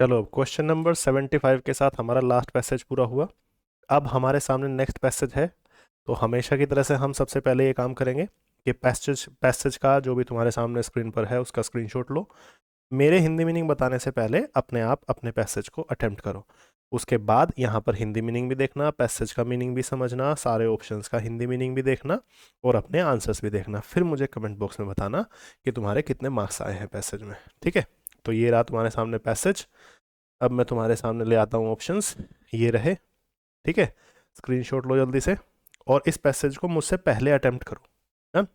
चलो अब question number 75 के साथ हमारा लास्ट पैसेज पूरा हुआ। अब हमारे सामने नेक्स्ट पैसेज है। तो हमेशा की तरह से हम सबसे पहले ये काम करेंगे कि पैसेज पैसेज का जो भी तुम्हारे सामने स्क्रीन पर है उसका स्क्रीनशॉट लो। मेरे हिंदी मीनिंग बताने से पहले अपने आप अपने पैसेज को अटेम्प्ट करो। उसके बाद यहाँ पर हिंदी मीनिंग भी देखना, पैसेज का मीनिंग भी समझना, सारे ऑप्शंस का हिंदी मीनिंग भी देखना और अपने आंसर्स भी देखना। फिर मुझे कमेंट बॉक्स में बताना कि तुम्हारे कितने मार्क्स आए हैं पैसेज में। ठीक है, तो ये रहा तुम्हारे सामने पैसेज। अब मैं तुम्हारे सामने ले आता हूँ ऑप्शंस, ये रहे। ठीक है, स्क्रीनशॉट लो जल्दी से और इस पैसेज को मुझसे पहले अटेम्प्ट करो। है,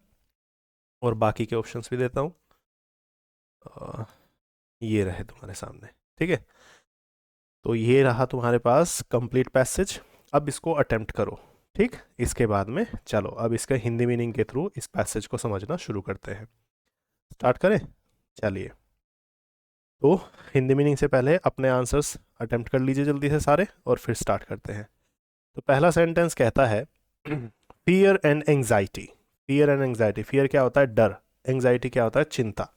और बाकी के ऑप्शंस भी देता हूँ। ये रहे तुम्हारे सामने। ठीक है, तो ये रहा तुम्हारे पास कंप्लीट पैसेज। अब इसको अटेम्प्ट करो। ठीक, इसके बाद में चलो अब इसका हिंदी मीनिंग के थ्रू इस पैसेज को समझना शुरू करते हैं। स्टार्ट करें, चलिए। तो हिंदी मीनिंग से पहले अपने आंसर्स अटेम्प्ट कर लीजिए जल्दी से सारे और फिर स्टार्ट करते हैं। तो पहला सेंटेंस कहता है fear and anxiety. Fear and anxiety, fear क्या होता है? डर। एंग्जाइटी क्या होता है? चिंता।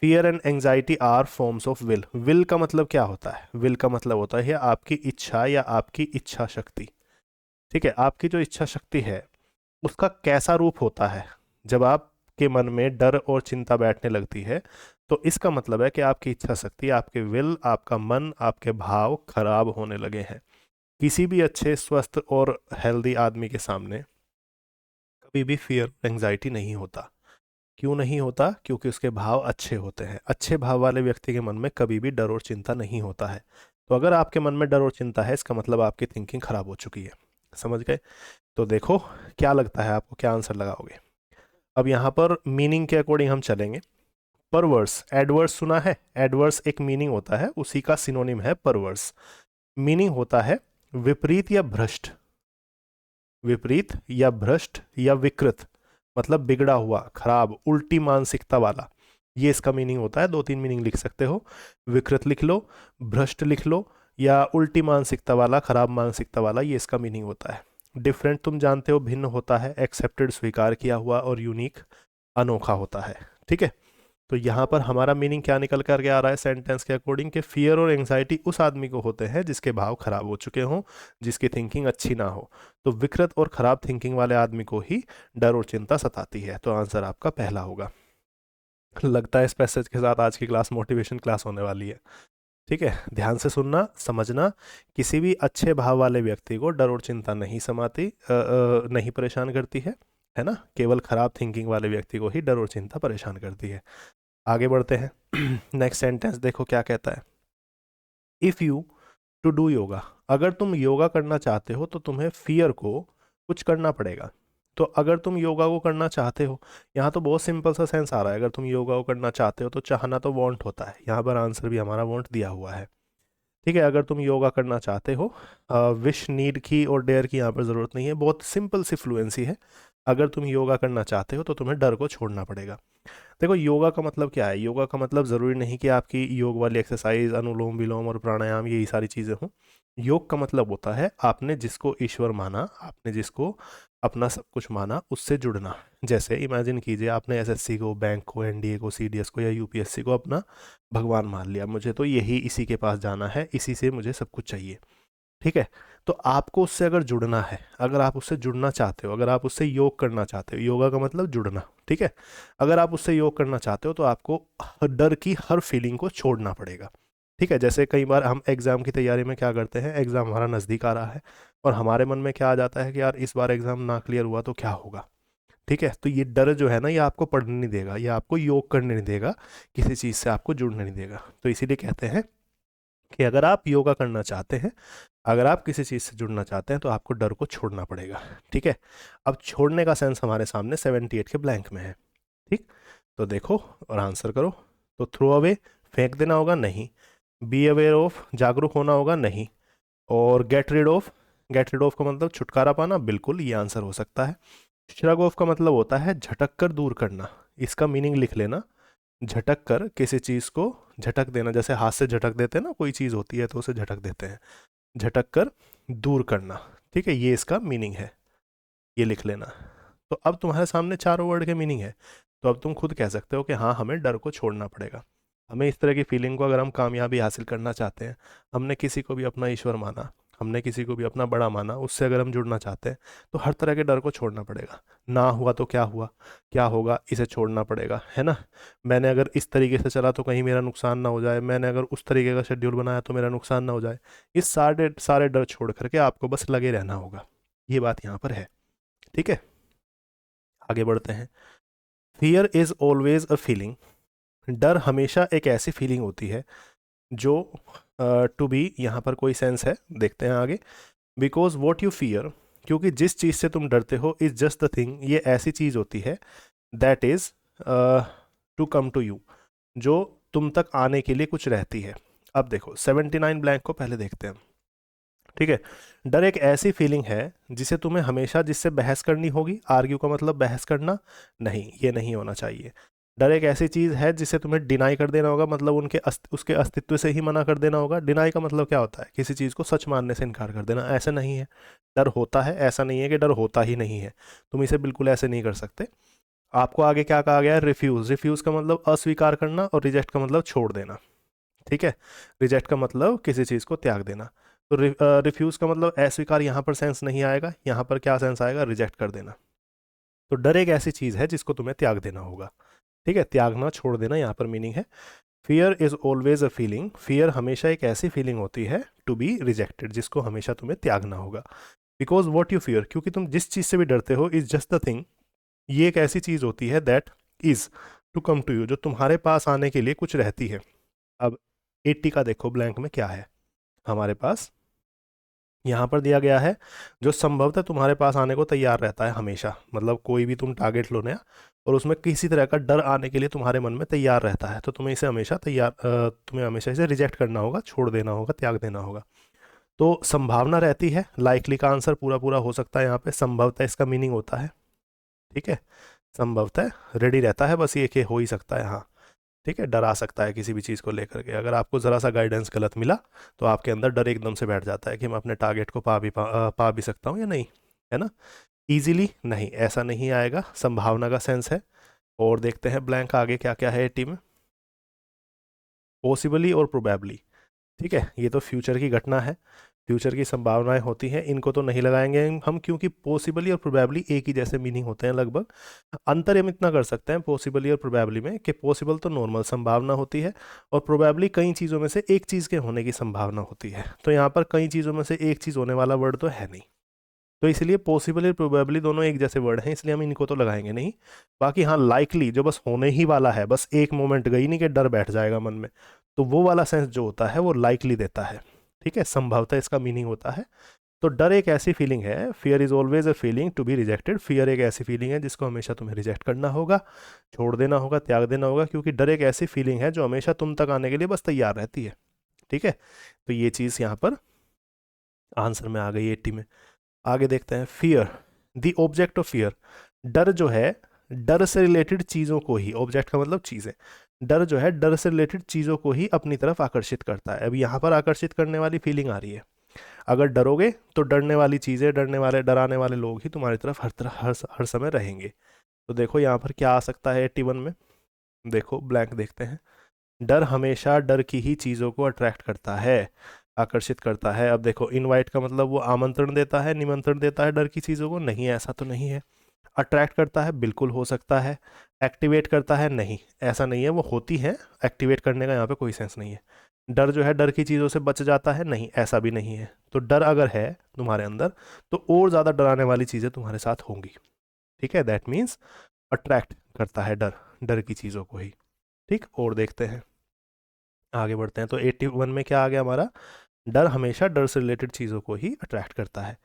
Fear and anxiety are forms of will. Will का मतलब क्या होता है? विल का मतलब होता है आपकी इच्छा या आपकी इच्छा शक्ति। ठीक है, आपकी जो इच्छा शक्ति है उसका कैसा रूप होता है जब आपके मन में डर और चिंता बैठने लगती है। तो इसका मतलब है कि आपकी इच्छा शक्ति, आपके विल, आपका मन, आपके भाव खराब होने लगे हैं। किसी भी अच्छे स्वस्थ और हेल्दी आदमी के सामने कभी भी फियर एंजाइटी नहीं होता। क्यों नहीं होता? क्योंकि उसके भाव अच्छे होते हैं। अच्छे भाव वाले व्यक्ति के मन में कभी भी डर और चिंता नहीं होता है। तो अगर आपके मन में डर और चिंता है इसका मतलब आपकी थिंकिंग खराब हो चुकी है। समझ गए? तो देखो क्या लगता है आपको, क्या आंसर लगाओगे? अब यहाँ पर मीनिंग के अकॉर्डिंग हम चलेंगे। परवर्स, एडवर्स सुना है? एडवर्स एक मीनिंग होता है, उसी का सिनोनिम है परवर्स। मीनिंग होता है विपरीत या भ्रष्ट। विपरीत या भ्रष्ट या विकृत, मतलब बिगड़ा हुआ, खराब, उल्टी मानसिकता वाला। ये इसका मीनिंग होता है। दो तीन मीनिंग लिख सकते हो, विकृत लिख लो, भ्रष्ट लिख लो या उल्टी मानसिकता वाला, खराब मानसिकता वाला, ये इसका मीनिंग होता है। डिफरेंट तुम जानते हो, भिन्न होता है, एक्सेप्टेड स्वीकार किया हुआ, और यूनिक अनोखा होता है। ठीक है, तो यहाँ पर हमारा मीनिंग क्या निकल करके आ रहा है सेंटेंस के अकॉर्डिंग कि फियर और एंग्जाइटी उस आदमी को होते हैं जिसके भाव खराब हो चुके हों, जिसकी थिंकिंग अच्छी ना हो। तो विकृत और खराब थिंकिंग वाले आदमी को ही डर और चिंता सताती है। तो आंसर आपका पहला होगा। लगता है इस पैसेज के साथ आज की क्लास मोटिवेशन क्लास होने वाली है। ठीक है, ध्यान से सुनना, समझना। किसी भी अच्छे भाव वाले व्यक्ति को डर और चिंता नहीं समाती, नहीं परेशान करती है ना। केवल खराब थिंकिंग वाले व्यक्ति को ही डर और चिंता परेशान करती है। आगे बढ़ते हैं। नेक्स्ट सेंटेंस देखो क्या कहता है। If you to do yoga, अगर तुम योगा करना चाहते हो तो तुम्हें फियर को कुछ करना पड़ेगा। तो अगर तुम योगा को करना चाहते हो, यहाँ तो बहुत सिंपल सा सेंस आ रहा है। अगर तुम योगा को करना चाहते हो तो चाहना तो वांट होता है, यहाँ पर आंसर भी हमारा वांट दिया हुआ है। ठीक है, अगर तुम योगा करना चाहते हो, विश, नीड की और डेयर की यहाँ पर ज़रूरत नहीं है, बहुत सिंपल सी फ्लुएंसी है। अगर तुम योगा करना चाहते हो तो तुम्हें डर को छोड़ना पड़ेगा। देखो योगा का मतलब क्या है? योगा का मतलब ज़रूरी नहीं कि आपकी योग वाली एक्सरसाइज, अनुलोम विलोम और प्राणायाम, यही सारी चीज़ें हों। योग का मतलब होता है आपने जिसको ईश्वर माना, आपने जिसको अपना सब कुछ माना, उससे जुड़ना। जैसे इमेजिन कीजिए आपने एसएससी को, बैंक को, एनडीए को, सीडीएस को या यूपीएससी को अपना भगवान मान लिया। मुझे तो यही, इसी के पास जाना है, इसी से मुझे सब कुछ चाहिए। ठीक है, तो आपको उससे अगर जुड़ना है, अगर आप उससे जुड़ना चाहते हो, अगर आप उससे योग करना चाहते हो, योगा का मतलब जुड़ना। ठीक है, अगर आप उससे योग करना चाहते हो तो आपको डर की हर फीलिंग को छोड़ना पड़ेगा। ठीक है, जैसे कई बार हम एग्ज़ाम की तैयारी में क्या करते हैं, एग्ज़ाम हमारा नज़दीक आ रहा है और हमारे मन में क्या आ जाता है कि यार इस बार एग्ज़ाम ना क्लियर हुआ तो क्या होगा। ठीक है, तो ये डर जो है ना, ये आपको पढ़ने नहीं देगा, ये आपको योग करने नहीं देगा, किसी चीज़ से आपको जुड़ने नहीं देगा। तो इसीलिए कहते हैं कि अगर आप योगा करना चाहते हैं, अगर आप किसी चीज़ से जुड़ना चाहते हैं तो आपको डर को छोड़ना पड़ेगा। ठीक है, अब छोड़ने का सेंस हमारे सामने 78 के ब्लैंक में है। ठीक, तो देखो और आंसर करो। तो थ्रो अवे, फेंक देना होगा? नहीं। बी अवेयर ऑफ, जागरूक होना होगा? नहीं। और get rid of, get rid of का मतलब छुटकारा पाना? बिल्कुल, ये आंसर हो सकता है। श्रग ऑफ का मतलब होता है झटक कर दूर करना। इसका मीनिंग लिख लेना, झटक कर किसी चीज़ को झटक देना। जैसे हाथ से झटक देते हैं ना, कोई चीज़ होती है तो उसे झटक देते हैं, झटक कर दूर करना। ठीक है, ये इसका मीनिंग है, ये लिख लेना। तो अब तुम्हारे सामने चारों वर्ड के मीनिंग है, तो अब तुम खुद कह सकते हो कि हाँ हमें डर को छोड़ना पड़ेगा। हमें इस तरह की फीलिंग को, अगर हम कामयाबी हासिल करना चाहते हैं, हमने किसी को भी अपना ईश्वर माना, हमने किसी को भी अपना बड़ा माना, उससे अगर हम जुड़ना चाहते हैं तो हर तरह के डर को छोड़ना पड़ेगा। ना हुआ तो क्या हुआ, क्या होगा, इसे छोड़ना पड़ेगा, है ना। मैंने अगर इस तरीके से चला तो कहीं मेरा नुकसान ना हो जाए, मैंने अगर उस तरीके का शेड्यूल बनाया तो मेरा नुकसान ना हो जाए। इस सारे सारे डर छोड़ करके आपको बस लगे रहना होगा। ये बात यहाँ पर है, ठीक है। आगे बढ़ते हैं। Fear is always a feeling. डर हमेशा एक ऐसी फीलिंग होती है जो टू बी, यहाँ पर कोई सेंस है, देखते हैं आगे। बिकॉज वॉट यू फियर, क्योंकि जिस चीज़ से तुम डरते हो, इज जस्ट द थिंग, ये ऐसी चीज़ होती है, that is to come to you, जो तुम तक आने के लिए कुछ रहती है। अब देखो 79 ब्लैंक को पहले देखते हैं, ठीक है। डर एक ऐसी फीलिंग है जिसे तुम्हें हमेशा, जिससे बहस करनी होगी। आर्ग्यू का मतलब बहस करना, नहीं, ये नहीं होना चाहिए। डर एक ऐसी चीज़ है जिसे तुम्हें डिनाई कर देना होगा, मतलब उसके अस्तित्व से ही मना कर देना होगा। डिनाई का मतलब क्या होता है, किसी चीज़ को सच मानने से इनकार कर देना। ऐसा नहीं है, डर होता है, ऐसा नहीं है कि डर होता ही नहीं है। तुम इसे बिल्कुल ऐसे नहीं कर सकते। आपको आगे क्या कहा गया है, रिफ्यूज़। रिफ्यूज़ का मतलब अस्वीकार करना, और रिजेक्ट का मतलब छोड़ देना, ठीक है। रिजेक्ट का मतलब किसी चीज़ को त्याग देना। तो रिफ्यूज़ का मतलब अस्वीकार, यहाँ पर सेंस नहीं आएगा, यहाँ पर क्या सेंस आएगा, रिजेक्ट कर देना। तो डर एक ऐसी चीज़ है जिसको तुम्हें त्याग देना होगा, ठीक है। त्यागना, छोड़ देना, यहाँ पर मीनिंग है। Fear is always a feeling. Fear हमेशा एक ऐसी फीलिंग होती है टू बी रिजेक्टेड, जिसको हमेशा तुम्हें त्यागना होगा। बिकॉज वॉट यू फियर, क्योंकि तुम जिस चीज़ से भी डरते हो, इज जस्ट द थिंग, ये एक ऐसी चीज़ होती है, that is to come to you, जो तुम्हारे पास आने के लिए कुछ रहती है। अब 80 का देखो ब्लैंक में क्या है हमारे पास, यहाँ पर दिया गया है, जो संभवतः तुम्हारे पास आने को तैयार रहता है हमेशा। मतलब कोई भी तुम टारगेट लो नया, और उसमें किसी तरह का डर आने के लिए तुम्हारे मन में तैयार रहता है, तो तुम्हें इसे हमेशा तुम्हें हमेशा इसे रिजेक्ट करना होगा, छोड़ देना होगा, त्याग देना होगा। तो संभावना रहती है, लाइकली का आंसर पूरा पूरा हो सकता है यहाँ पे। संभवतः इसका मीनिंग होता है, ठीक है। संभवतः रेडी रहता है, बस ये कि हो ही सकता है, हाँ, ठीक है। डरा सकता है किसी भी चीज़ को लेकर के। अगर आपको ज़रा सा गाइडेंस गलत मिला तो आपके अंदर डर एकदम से बैठ जाता है कि मैं अपने टारगेट को पा भी सकता हूँ या नहीं, है ना। इजीली नहीं, ऐसा नहीं आएगा, संभावना का सेंस है। और देखते हैं ब्लैंक आगे क्या क्या है 80 में। पॉसिबली और प्रोबेबली, ठीक है, ये तो फ्यूचर की घटना है, फ्यूचर की संभावनाएं होती हैं, इनको तो नहीं लगाएंगे हम, क्योंकि पॉसिबली और प्रोबेबली एक ही जैसे मीनिंग होते हैं लगभग। अंतर हम इतना कर सकते हैं पॉसिबली और प्रोबेबली में, कि पॉसिबल तो नॉर्मल संभावना होती है, और प्रोबेबली कई चीज़ों में से एक चीज़ के होने की संभावना होती है। तो यहाँ पर कई चीज़ों में से एक चीज़ होने वाला वर्ड तो है नहीं, तो इसलिए पॉसिबली और प्रोबेबली दोनों एक जैसे वर्ड हैं, इसलिए हम इनको तो लगाएंगे नहीं। बाकी हाँ, लाइकली जो बस होने ही वाला है, बस एक मोमेंट गई नहीं कि डर बैठ जाएगा मन में, तो वो वाला सेंस जो होता है वो लाइकली देता है, ठीक है। संभवतः इसका मीनिंग होता है। तो डर एक ऐसी फीलिंग है, fear is always a feeling to be rejected. Fear एक ऐसी फीलिंग है जिसको हमेशा तुम्हें रिजेक्ट करना होगा, छोड़ देना होगा, त्याग देना होगा, क्योंकि डर एक ऐसी फीलिंग है जो हमेशा तुम तक आने के लिए बस तैयार रहती है, ठीक है। तो ये चीज़ यहाँ पर आंसर में आ गई 80 में। आगे देखते हैं। Fear, the object of fear. डर जो है, डर से रिलेटेड चीज़ों को ही, ऑब्जेक्ट का मतलब चीज़ें, डर जो है डर से रिलेटेड चीज़ों को ही अपनी तरफ आकर्षित करता है। अब यहाँ पर आकर्षित करने वाली फीलिंग आ रही है। अगर डरोगे तो डरने वाली चीज़ें, डरने वाले, डराने वाले लोग ही तुम्हारी तरफ हर समय रहेंगे। तो देखो यहाँ पर क्या आ सकता है 81 में। देखो ब्लैंक देखते हैं। डर हमेशा डर की ही चीज़ों को अट्रैक्ट करता है, आकर्षित करता है। अब देखो इनवाइट का मतलब वो आमंत्रण देता है, निमंत्रण देता है डर की चीज़ों को, नहीं, ऐसा तो नहीं है। अट्रैक्ट करता है, बिल्कुल हो सकता है। एक्टिवेट करता है, नहीं, ऐसा नहीं है, वो होती है, एक्टिवेट करने का यहाँ पे कोई सेंस नहीं है। डर जो है डर की चीज़ों से बच जाता है, नहीं, ऐसा भी नहीं है। तो डर अगर है तुम्हारे अंदर तो और ज़्यादा डराने वाली चीज़ें तुम्हारे साथ होंगी, ठीक है। दैट मीन्स अट्रैक्ट करता है डर, डर की चीज़ों को ही, ठीक। और देखते हैं, आगे बढ़ते हैं। तो 81 में क्या आ गया हमारा, डर हमेशा डर से रिलेटेड चीज़ों को ही अट्रैक्ट करता है।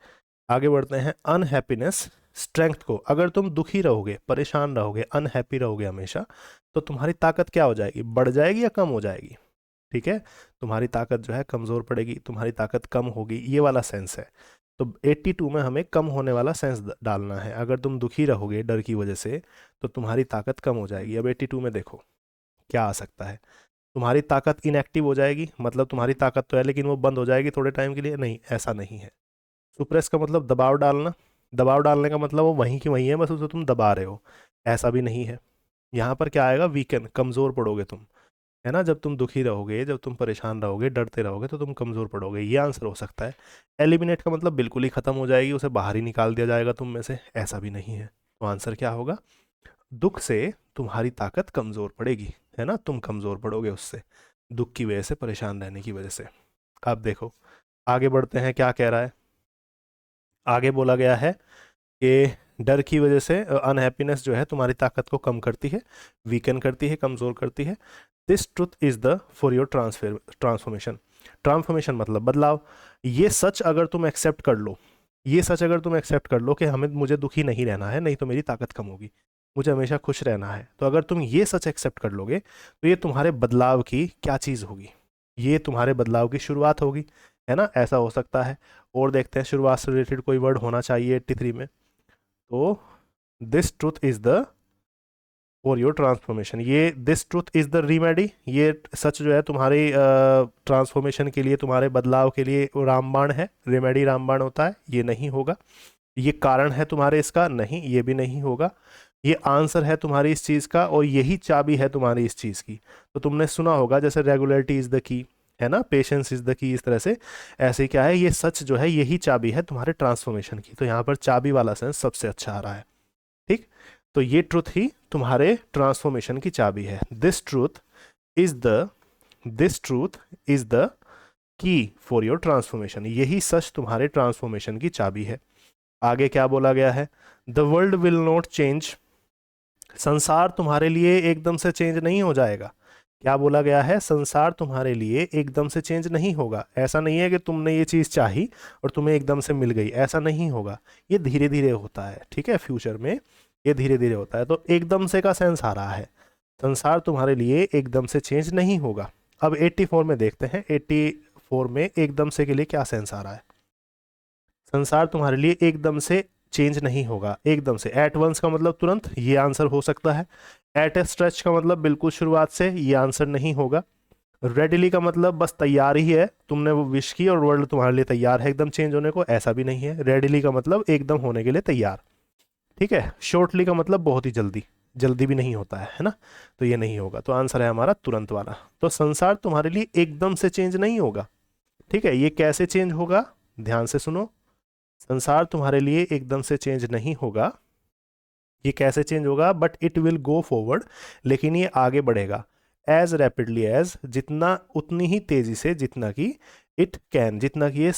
आगे बढ़ते हैं। अनहैप्पीनेस स्ट्रेंथ को, अगर तुम दुखी रहोगे, परेशान रहोगे, अनहैप्पी रहोगे हमेशा, तो तुम्हारी ताकत क्या हो जाएगी, बढ़ जाएगी या कम हो जाएगी, ठीक है। तुम्हारी ताकत जो है कमज़ोर पड़ेगी, तुम्हारी ताकत कम होगी, ये वाला सेंस है। तो 82 में हमें कम होने वाला सेंस डालना है। अगर तुम दुखी रहोगे डर की वजह से तो तुम्हारी ताकत कम हो जाएगी। अब 82 में देखो क्या आ सकता है। तुम्हारी ताकत इनएक्टिव हो जाएगी, मतलब तुम्हारी ताकत तो है लेकिन वो बंद हो जाएगी थोड़े टाइम के लिए, नहीं, ऐसा नहीं है। सुप्रेस का मतलब दबाव डालना, दबाव डालने का मतलब वो वहीं की वहीं है, बस उसे तुम दबा रहे हो, ऐसा भी नहीं है। यहाँ पर क्या आएगा, वीकन, कमज़ोर पड़ोगे तुम। है ना। जब तुम दुखी रहोगे, जब तुम परेशान रहोगे, डरते रहोगे, तो तुम कमज़ोर पड़ोगे, ये आंसर हो सकता है। एलिमिनेट का मतलब बिल्कुल ही ख़त्म हो जाएगी, उसे बाहर ही निकाल दिया जाएगा तुम में से, ऐसा भी नहीं है। तो आंसर क्या होगा, दुख से तुम्हारी ताकत कमज़ोर पड़ेगी, है ना, तुम कमज़ोर पड़ोगे उससे, दुख की वजह से, परेशान रहने की वजह से। अब देखो आगे बढ़ते हैं, क्या कह रहा है। आगे बोला गया है कि डर की वजह से, अनहैप्पीनेस जो है तुम्हारी ताकत को कम करती है, वीकन करती है, कमज़ोर करती है। This truth is the for your transformation. Transformation मतलब बदलाव। ये सच अगर तुम एक्सेप्ट कर लो, ये सच अगर तुम एक्सेप्ट कर लो कि मुझे दुखी नहीं रहना है, नहीं तो मेरी ताकत कम होगी, मुझे हमेशा खुश रहना है, तो अगर तुम ये सच एक्सेप्ट कर लोगे तो ये तुम्हारे बदलाव की क्या चीज़ होगी, ये तुम्हारे बदलाव की शुरुआत होगी, है ना। ऐसा हो सकता है। और देखते हैं, शुरुआत से रिलेटेड कोई वर्ड होना चाहिए 83 में। तो this truth is the for your transformation, ये दिस ट्रूथ इज द रीमेडी, ये सच जो है तुम्हारी ट्रांसफॉर्मेशन के लिए, तुम्हारे बदलाव के लिए रामबाण है। रेमेडी रामबाण होता है, ये नहीं होगा। ये कारण है तुम्हारे इसका, नहीं, ये भी नहीं होगा। ये आंसर है तुम्हारी इस चीज़ का, और यही चाबी है तुम्हारी इस चीज़ की। तो तुमने सुना होगा जैसे रेगुलरिटी इज़ द की, है ना, पेशेंस इज़ द की, इस तरह से। ऐसे क्या है, ये सच जो है यही चाबी है तुम्हारे ट्रांसफॉर्मेशन की। तो यहाँ पर चाबी वाला सेंस सबसे अच्छा आ रहा है, ठीक। तो ये ट्रुथ ही तुम्हारे ट्रांसफॉर्मेशन की चाबी है। This truth is the this truth is the key for your transformation, यही सच तुम्हारे ट्रांसफॉर्मेशन की चाबी है। आगे क्या बोला गया है, the world will not change, संसार तुम्हारे लिए एकदम से चेंज नहीं हो जाएगा। क्या बोला गया है, संसार तुम्हारे लिए एकदम से चेंज नहीं होगा। ऐसा नहीं है कि तुमने ये चीज़ चाही और तुम्हें एकदम से मिल गई, ऐसा नहीं होगा। ये धीरे धीरे होता है, ठीक है, फ्यूचर में ये धीरे धीरे होता है। तो एकदम से का सेंस आ रहा है, संसार तुम्हारे लिए एकदम से चेंज नहीं होगा। अब 84 में देखते हैं, 84 में एकदम से के लिए क्या सेंस आ रहा है। संसार तुम्हारे लिए एकदम से चेंज नहीं होगा, एकदम से। एट वंस का मतलब तुरंत, ये आंसर हो सकता है। एट ए स्ट्रेच का मतलब बिल्कुल शुरुआत से, ये आंसर नहीं होगा। रेडिली का मतलब बस तैयार ही है, तुमने वो विश की और वर्ल्ड तुम्हारे लिए तैयार है एकदम चेंज होने को, ऐसा भी नहीं है। रेडिली का मतलब एकदम होने के लिए तैयार, ठीक है। शॉर्टली का मतलब बहुत ही जल्दी, जल्दी भी नहीं होता है ना। तो ये नहीं होगा, तो आंसर है हमारा तुरंत वाला। तो संसार तुम्हारे लिए एकदम से चेंज नहीं होगा, ठीक है। ये कैसे चेंज होगा, ध्यान से सुनो। संसार तुम्हारे लिए एकदम से चेंज नहीं होगा, ये कैसे चेंज होगा, but it will go forward, लेकिन ये आगे बढ़ेगा। एज रैपिडली एज, जितना, उतनी ही तेजी से जितना कि इट कैन, जितना कि ये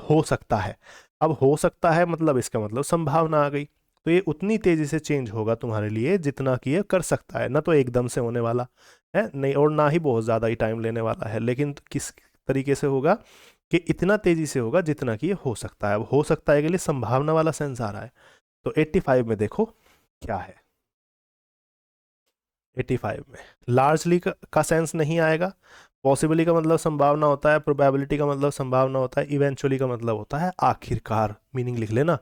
हो सकता है। अब हो सकता है मतलब इसका मतलब संभावना आ गई। तो ये उतनी तेजी से चेंज होगा तुम्हारे लिए जितना कि ये कर सकता है, ना तो एकदम से होने वाला है नहीं, और ना ही बहुत ज़्यादा ही टाइम लेने वाला है। लेकिन किस तरीके से होगा, कि इतना तेजी से होगा जितना कि ये हो सकता है। अब हो सकता है के लिए संभावना वाला सेंस आ रहा है। तो 85 में देखो क्या है। 85 में लार्जली का सेंस नहीं आएगा। पॉसिबली का मतलब संभावना होता है, प्रोबेबिलिटी का मतलब संभावना होता है, इवेंचुअली का मतलब होता है आखिरकार। मीनिंग लिख लेना,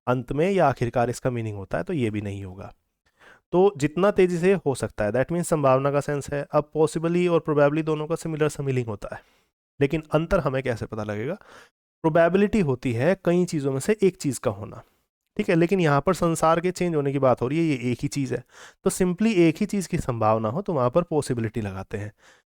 अंत में या आखिरकार इसका मीनिंग होता है, तो ये भी नहीं होगा। तो जितना तेजी से हो सकता है, दैट मीन्स संभावना का सेंस है। अब पॉसिबली और प्रोबेबली दोनों का सिमिलर सा मीनिंग होता है, लेकिन अंतर हमें कैसे पता लगेगा। प्रोबेबिलिटी होती है कई चीज़ों में से एक चीज़ का होना, ठीक है, लेकिन यहाँ पर संसार के चेंज होने की बात हो रही है, ये एक ही चीज़ है। तो सिंपली एक ही चीज़ की संभावना हो तो वहाँ पर पॉसिबिलिटी लगाते हैं,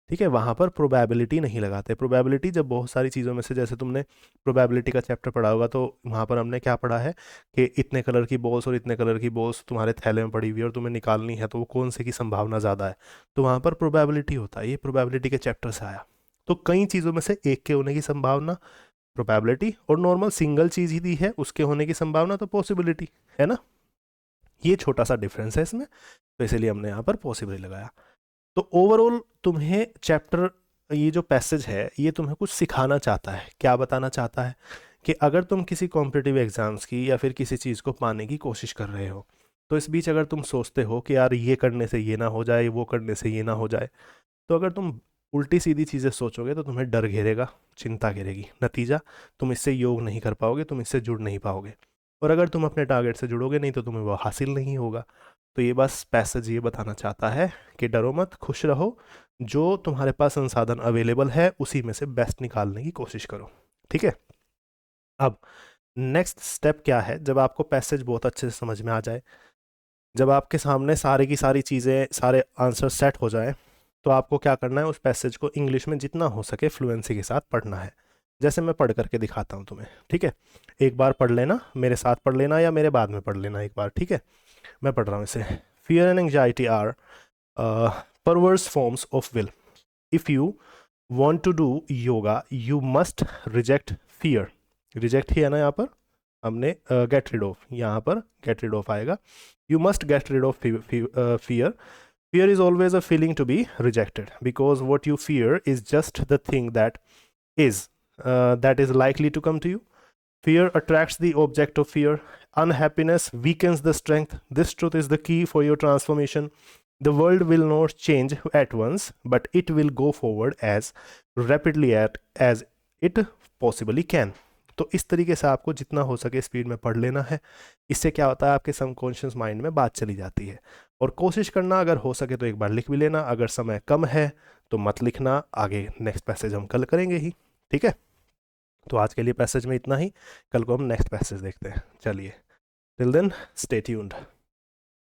ठीक है, वहाँ पर प्रोबेबिलिटी नहीं लगाते। प्रोबेबिलिटी जब बहुत सारी चीज़ों में से, जैसे तुमने प्रोबेबिलिटी का चैप्टर पढ़ा होगा, तो वहाँ पर हमने क्या पढ़ा है कि इतने कलर की बॉल्स और इतने कलर की बॉल्स तुम्हारे थैले में पड़ी हुई है और तुम्हें निकालनी है, तो वो कौन से की संभावना ज़्यादा है, तो वहाँ पर प्रोबेबिलिटी होता है। ये प्रोबेबिलिटी के चैप्टर से आया। तो कई चीज़ों में से एक के होने की संभावना प्रोबेबिलिटी, और नॉर्मल सिंगल चीज़ ही दी है उसके होने की संभावना तो पॉसिबिलिटी, है ना। ये छोटा सा डिफरेंस है इसमें, तो इसलिए हमने यहाँ पर पॉसिबिलिटी लगाया। तो ओवरऑल तुम्हें चैप्टर, ये जो पैसेज है, ये तुम्हें कुछ सिखाना चाहता है। क्या बताना चाहता है, कि अगर तुम किसी कॉम्पिटिटिव एग्जाम्स की या फिर किसी चीज़ को पाने की कोशिश कर रहे हो, तो इस बीच अगर तुम सोचते हो कि यार ये करने से ये ना हो जाए, वो करने से ये ना हो जाए, तो अगर तुम उल्टी सीधी चीज़ें सोचोगे तो तुम्हें डर घेरेगा, चिंता घेरेगी। नतीजा, तुम इससे योग नहीं कर पाओगे, तुम इससे जुड़ नहीं पाओगे, और अगर तुम अपने टारगेट से जुड़ोगे नहीं तो तुम्हें वो हासिल नहीं होगा। तो ये बस पैसेज ये बताना चाहता है कि डरो मत, खुश रहो, जो तुम्हारे पास संसाधन अवेलेबल है उसी में से बेस्ट निकालने की कोशिश करो, ठीक है। अब नेक्स्ट स्टेप क्या है, जब आपको पैसेज बहुत अच्छे से समझ में आ जाए, जब आपके सामने सारी की सारी चीज़ें, सारे आंसर सेट हो जाए, तो आपको क्या करना है, उस पैसेज को इंग्लिश में जितना हो सके फ्लुएंसी के साथ पढ़ना है। जैसे मैं पढ़ करके दिखाता हूँ तुम्हें, ठीक है। एक बार पढ़ लेना, मेरे साथ पढ़ लेना या मेरे बाद में पढ़ लेना एक बार, ठीक है। मैं पढ़ रहा हूँ इसे। Fear and anxiety are perverse forms of will. If you want to do yoga, you must reject fear. Reject ही है ना यहाँ पर, हमने get rid of, यहाँ पर get rid of आएगा. You must get rid of fear. Fear is always a feeling to be rejected because what you fear is just the thing that is likely to come to you. Fear attracts the object of fear. Unhappiness weakens the strength. This truth is the key for your transformation. The world will not change at once, but it will go forward as rapidly as it possibly can. तो इस तरीके से आपको जितना हो सके speed में पढ़ लेना है। इससे क्या होता है, आपके सबकॉन्शियस माइंड में बात चली जाती है। और कोशिश करना, अगर हो सके तो एक बार लिख भी लेना, अगर समय कम है तो मत लिखना, आगे नेक्स्ट पैसेज हम कल करेंगे ही, ठीक है। तो आज के लिए पैसेज में इतना ही, कल को हम नेक्स्ट पैसेज देखते हैं। चलिए, टिल देन स्टे ट्यून्ड।